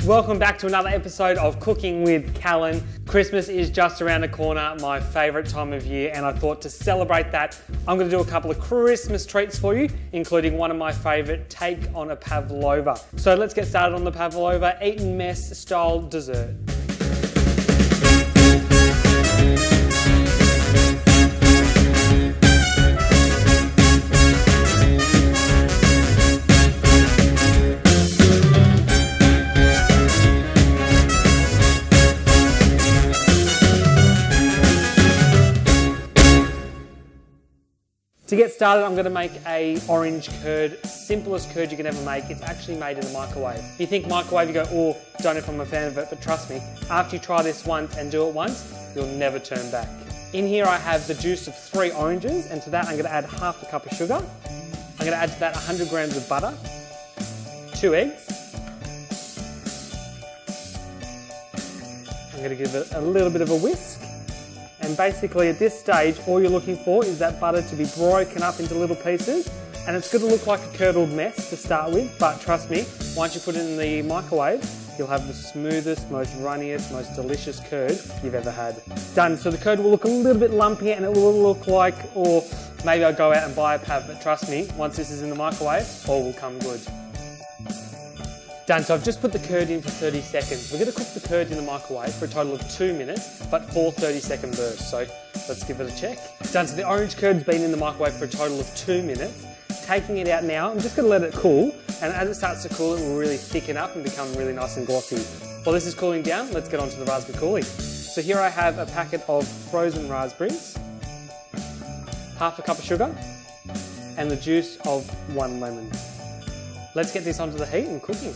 Welcome back to another episode of Cooking with Callan. Christmas is just around the corner, my favourite time of year, and I thought to celebrate that, I'm going to do a couple of Christmas treats for you, including one of my favourite, take on a pavlova. So let's get started on the pavlova, Eton mess style dessert. To get started, I'm going to make a orange curd, simplest curd you can ever make. It's actually made in the microwave. You think microwave, you go, oh, don't know if I'm a fan of it, but trust me, after you try this once and do it once, you'll never turn back. In here I have the juice of 3 oranges, and to that I'm going to add half a cup of sugar. I'm going to add to that 100 grams of butter, 2 eggs. I'm going to give it a little bit of a whisk. And basically at this stage, all you're looking for is that butter to be broken up into little pieces. And it's going to look like a curdled mess to start with, but trust me, once you put it in the microwave, you'll have the smoothest, most runniest, most delicious curd you've ever had. Done. So the curd will look a little bit lumpy and it will look like, or maybe I'll go out and buy a pav, but trust me, once this is in the microwave, all will come good. Done, so I've just put the curd in for 30 seconds. We're going to cook the curd in the microwave for a total of 2 minutes, but 4 30-second bursts, so let's give it a check. Done, so the orange curd's been in the microwave for a total of 2 minutes. Taking it out now, I'm just going to let it cool, and as it starts to cool, it will really thicken up and become really nice and glossy. While this is cooling down, let's get on to the raspberry coulis. So here I have a packet of frozen raspberries, half a cup of sugar, and the juice of 1 lemon. Let's get this onto the heat and cooking.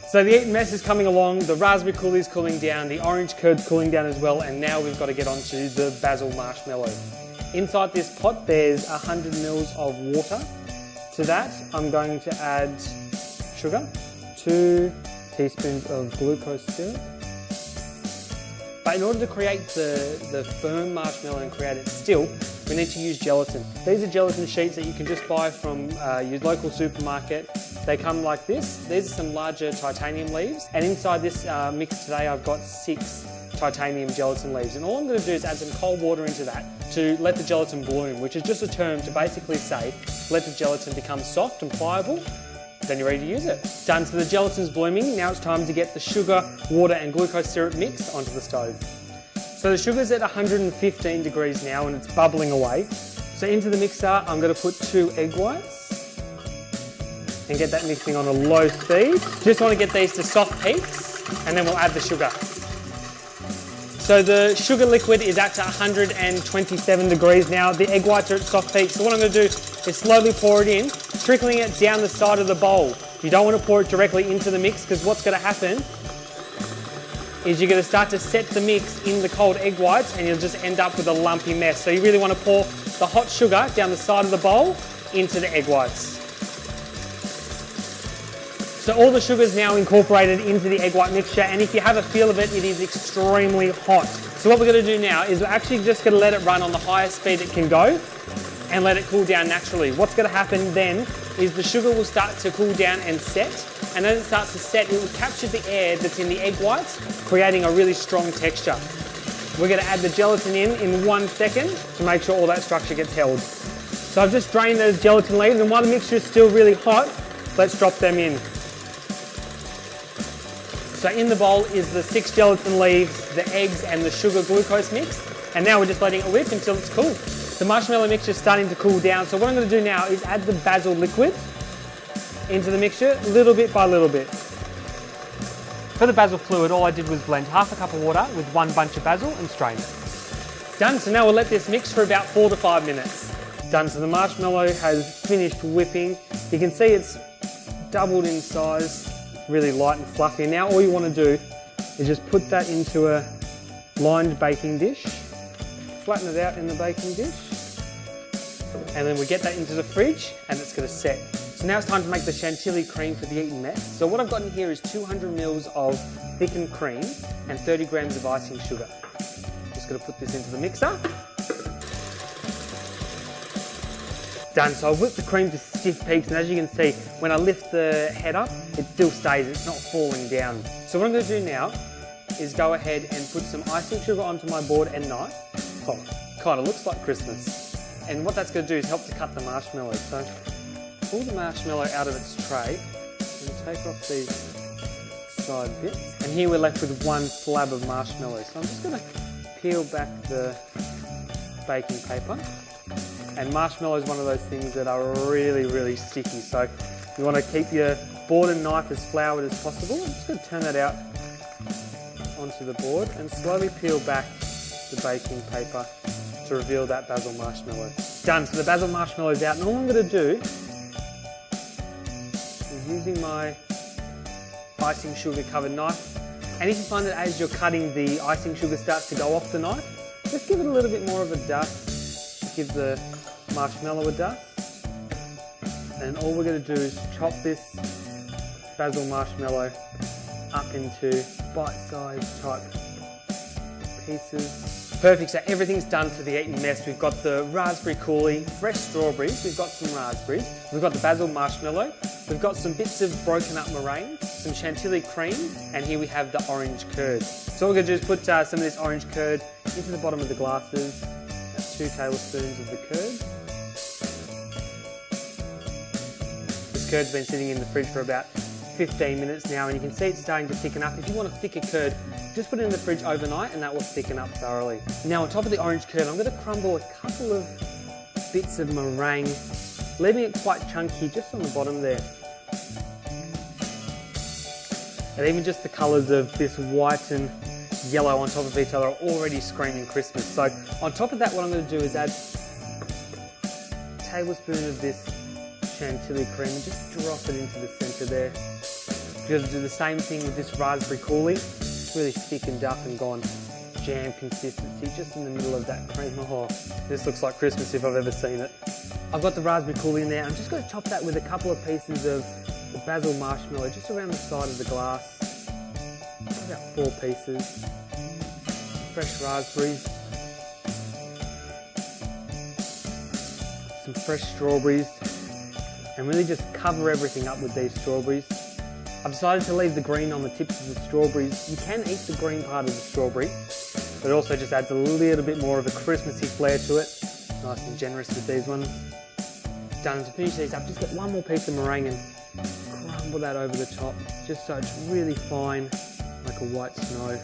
So the Eton mess is coming along, the raspberry coulis is cooling down, the orange curd's cooling down as well, and now we've got to get onto the basil marshmallow. Inside this pot there's 100 ml of water. To that I'm going to add sugar, 2 teaspoons of glucose syrup. But in order to create the firm marshmallow and create it still, we need to use gelatin. These are gelatin sheets that you can just buy from your local supermarket. They come like this. These are some larger titanium leaves, and inside this mix today I've got 6 titanium gelatin leaves, and all I'm going to do is add some cold water into that to let the gelatin bloom, which is just a term to basically say let the gelatin become soft and pliable, then you're ready to use it. Done, so the gelatin's blooming. Now it's time to get the sugar, water and glucose syrup mix onto the stove. So the sugar's at 115 degrees now and it's bubbling away. So into the mixer I'm going to put 2 egg whites and get that mixing on a low speed. Just want to get these to soft peaks and then we'll add the sugar. So the sugar liquid is at 127 degrees now. The egg whites are at soft peaks. So what I'm going to do is slowly pour it in, trickling it down the side of the bowl. You don't want to pour it directly into the mix because what's going to happen is you're going to start to set the mix in the cold egg whites and you'll just end up with a lumpy mess. So you really want to pour the hot sugar down the side of the bowl into the egg whites. So all the sugar is now incorporated into the egg white mixture, and if you have a feel of it, it is extremely hot. So what we're going to do now is we're actually just going to let it run on the highest speed it can go and let it cool down naturally. What's going to happen then is the sugar will start to cool down and set, and as it starts to set, it will capture the air that's in the egg whites, creating a really strong texture. We're going to add the gelatin in 1 second to make sure all that structure gets held. So I've just drained those gelatin leaves, and while the mixture is still really hot, let's drop them in. So in the bowl is the 6 gelatin leaves, the eggs and the sugar glucose mix, and now we're just letting it whip until it's cool. The marshmallow mixture is starting to cool down, so what I'm going to do now is add the basil liquid into the mixture, little bit by little bit. For the basil fluid, all I did was blend half a cup of water with 1 bunch of basil and strain it. Done, so now we'll let this mix for about 4 to 5 minutes. Done, so the marshmallow has finished whipping. You can see it's doubled in size, really light and fluffy. And now all you want to do is just put that into a lined baking dish, flatten it out in the baking dish, and then we get that into the fridge and it's going to set. So now it's time to make the Chantilly cream for the Eton mess. So what I've got in here is 200 ml of thickened cream and 30 grams of icing sugar. Just going to put this into the mixer. Done. So I've whipped the cream to stiff peaks, and as you can see, when I lift the head up, it still stays, it's not falling down. So what I'm going to do now is go ahead and put some icing sugar onto my board and knife. Oh, kind of looks like Christmas. And what that's going to do is help to cut the marshmallow. So pull the marshmallow out of its tray and take off these side bits. And here we're left with one slab of marshmallow. So I'm just going to peel back the baking paper. And marshmallow is one of those things that are really, really sticky. So you want to keep your board and knife as floured as possible. I'm just going to turn that out onto the board and slowly peel back the baking paper to reveal that basil marshmallow. Done. So the basil marshmallow is out, and all I'm going to do is using my icing sugar covered knife. And if you find that as you're cutting the icing sugar starts to go off the knife, just give it a little bit more of a dust to give the marshmallow a dust. And all we're going to do is chop this basil marshmallow up into bite-sized type pieces. Perfect, so everything's done for the Eton mess. We've got the raspberry coulis, fresh strawberries, we've got some raspberries, we've got the basil marshmallow, we've got some bits of broken up meringue, some Chantilly cream, and here we have the orange curd. So what we're going to do is put some of this orange curd into the bottom of the glasses. That's 2 tablespoons of the curd. This curd's been sitting in the fridge for about 15 minutes now, and you can see it's starting to thicken up. If you want a thicker curd, just put it in the fridge overnight and that will thicken up thoroughly. Now on top of the orange curd, I'm going to crumble a couple of bits of meringue, leaving it quite chunky just on the bottom there. And even just the colours of this white and yellow on top of each other are already screaming Christmas. So on top of that, what I'm going to do is add a tablespoon of this Chantilly cream and just drop it into the centre there. We're going to do the same thing with this raspberry coulis. It's really thickened up and gone jam consistency just in the middle of that cream. Oh, this looks like Christmas if I've ever seen it. I've got the raspberry coulis in there. I'm just going to chop that with a couple of pieces of the basil marshmallow just around the side of the glass. About 4 pieces. Fresh raspberries. Some fresh strawberries. And really just cover everything up with these strawberries. I've decided to leave the green on the tips of the strawberries. You can eat the green part of the strawberry, but it also just adds a little bit more of a Christmassy flair to it. Nice and generous with these ones. Done. To finish these up, just get one more piece of meringue and crumble that over the top, just so it's really fine, like a white snow.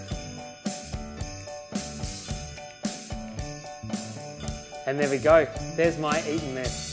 And there we go. There's my Eton mess.